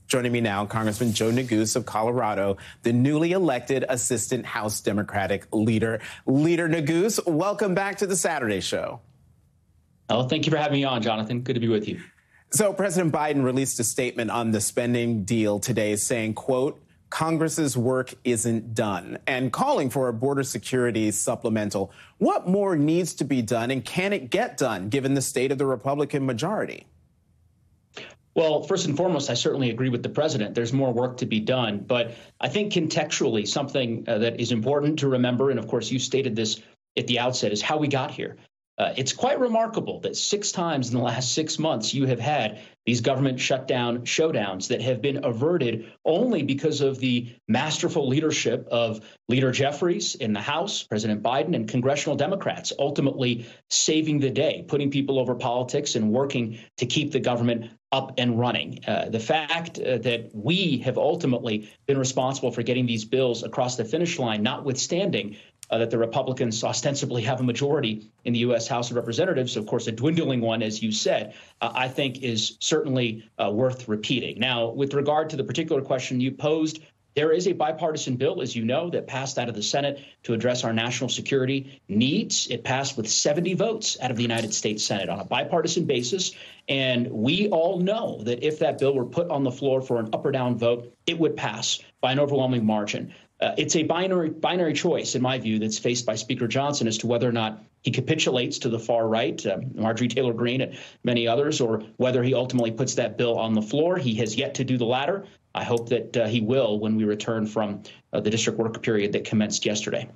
Joining me now, Congressman Joe Neguse of Colorado, the newly elected Assistant House Democratic Leader. Leader Neguse, welcome back to the Saturday Show. Oh, thank you for having me on, Jonathan. Good to be with you. So President Biden released a statement on the spending deal today saying, quote, Congress's work isn't done, and calling for a border security supplemental. What more needs to be done, and can it get done given the state of the Republican majority? Well, first and foremost, I certainly agree with the president. There's more work to be done. But I think contextually, something that is important to remember, and of course, you stated this at the outset, is how we got here. It's quite remarkable that 6 times in the last 6 months you have had these government showdowns that have been averted only because of the masterful leadership of Leader Jeffries in the House, President Biden, and congressional Democrats, ultimately saving the day, putting people over politics and working to keep the government up and running. The fact that we have ultimately been responsible for getting these bills across the finish line, notwithstanding that the Republicans ostensibly have a majority in the U.S. House of Representatives, of course, a dwindling one, as you said, I think is certainly worth repeating. Now, with regard to the particular question you posed, there is a bipartisan bill, as you know, that passed out of the Senate to address our national security needs. It passed with 70 votes out of the United States Senate on a bipartisan basis. And we all know that if that bill were put on the floor for an up or down vote, it would pass by an overwhelming margin. It's a binary choice, in my view, that's faced by Speaker Johnson as to whether or not he capitulates to the far right, Marjorie Taylor Greene and many others, or whether he ultimately puts that bill on the floor. He has yet to do the latter. I hope that he will when we return from the district work period that commenced yesterday.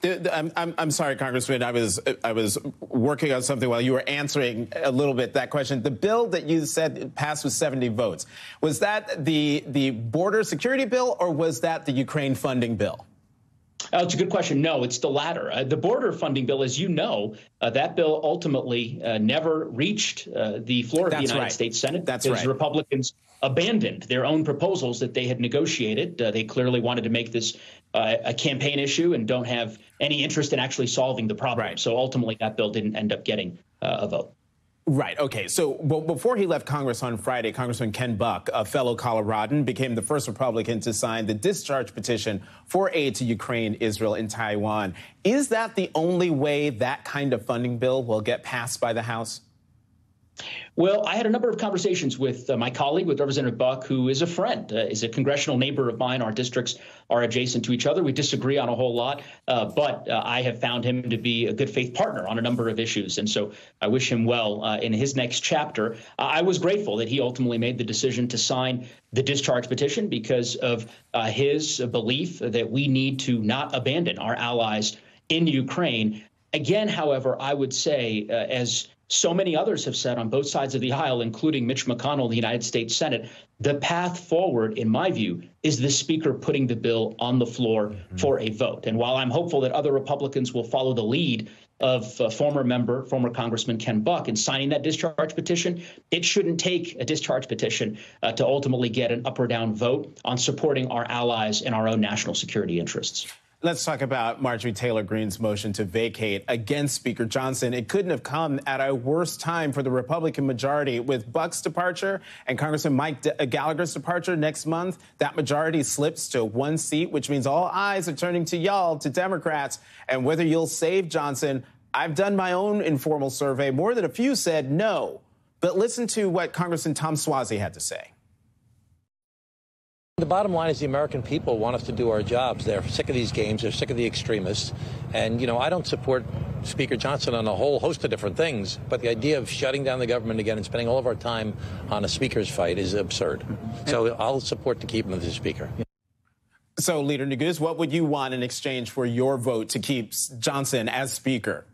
I'm sorry, Congressman. I was working on something while you were answering a little bit that question. The bill that you said passed with 70 votes, was that the border security bill, or was that the Ukraine funding bill? Oh, it's a good question. No, it's the latter. The border funding bill, as you know, that bill ultimately never reached the floor of the United States Senate. That's right. Republicans abandoned their own proposals that they had negotiated. They clearly wanted to make this a campaign issue and don't have any interest in actually solving the problem. Right. So ultimately, that bill didn't end up getting a vote. Right. OK, so before he left Congress on Friday, Congressman Ken Buck, a fellow Coloradan, became the first Republican to sign the discharge petition for aid to Ukraine, Israel, and Taiwan. Is that the only way that kind of funding bill will get passed by the House? Well, I had a number of conversations with my colleague, with Representative Buck, who is a friend, is a congressional neighbor of mine. Our districts are adjacent to each other. We disagree on a whole lot, but I have found him to be a good faith partner on a number of issues. And so I wish him well in his next chapter. I was grateful that he ultimately made the decision to sign the discharge petition because of his belief that we need to not abandon our allies in Ukraine. Again, however, I would say, as so many others have said on both sides of the aisle, including Mitch McConnell in the United States Senate, the path forward, in my view, is the Speaker putting the bill on the floor for a vote. And while I'm hopeful that other Republicans will follow the lead of former Congressman Ken Buck in signing that discharge petition, it shouldn't take a discharge petition to ultimately get an up or down vote on supporting our allies and our own national security interests. Let's talk about Marjorie Taylor Greene's motion to vacate against Speaker Johnson. It couldn't have come at a worse time for the Republican majority. With Buck's departure and Congressman Mike Gallagher's departure next month, that majority slips to 1 seat, which means all eyes are turning to y'all, to Democrats. And whether you'll save Johnson, I've done my own informal survey. More than a few said no. But listen to what Congressman Tom Suozzi had to say. The bottom line is the American people want us to do our jobs. They're sick of these games. They're sick of the extremists. And, I don't support Speaker Johnson on a whole host of different things. But the idea of shutting down the government again and spending all of our time on a speaker's fight is absurd. So I'll support to keep him as the speaker. So, Leader Neguse, what would you want in exchange for your vote to keep Johnson as speaker?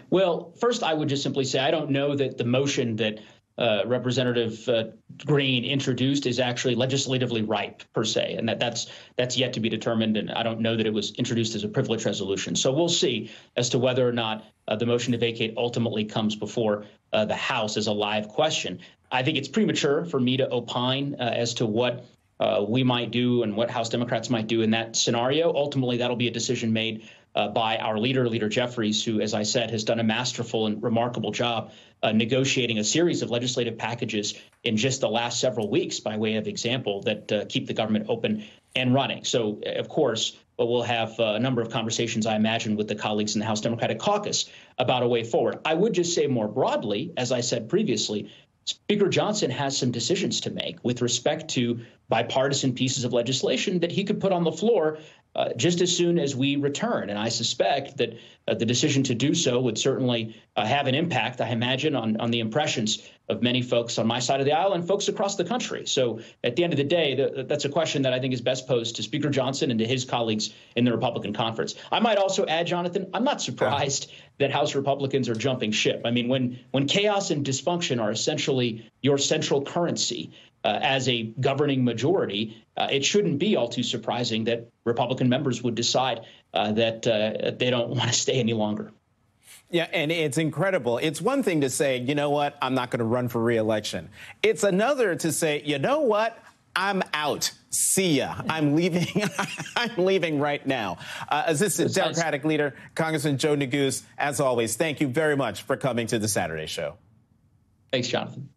Well, first, I would just simply say I don't know that the motion that Representative Greene introduced is actually legislatively ripe, per se, and that's yet to be determined. And I don't know that it was introduced as a privilege resolution. So we'll see as to whether or not the motion to vacate ultimately comes before the House as a live question. I think it's premature for me to opine as to what we might do and what House Democrats might do in that scenario. Ultimately, that'll be a decision made by our Leader Jeffries, who, as I said, has done a masterful and remarkable job negotiating a series of legislative packages in just the last several weeks, by way of example, that keep the government open and running. So, of course, we'll have a number of conversations, I imagine, with the colleagues in the House Democratic Caucus about a way forward. I would just say more broadly, as I said previously, Speaker Johnson has some decisions to make with respect to bipartisan pieces of legislation that he could put on the floor just as soon as we return. And I suspect that the decision to do so would certainly have an impact, I imagine, on the impressions of many folks on my side of the aisle and folks across the country. So at the end of the day, that's a question that I think is best posed to Speaker Johnson and to his colleagues in the Republican conference. I might also add, Jonathan, I'm not surprised that House Republicans are jumping ship. I mean, when chaos and dysfunction are essentially your central currency as a governing majority, it shouldn't be all too surprising that Republican members would decide that they don't want to stay any longer. Yeah, and it's incredible. It's one thing to say, you know what, I'm not going to run for re-election. It's another to say, you know what, I'm out. See ya. I'm leaving. I'm leaving right now. Assistant Democratic Leader, Congressman Joe Neguse, as always, thank you very much for coming to the Saturday Show. Thanks, Jonathan.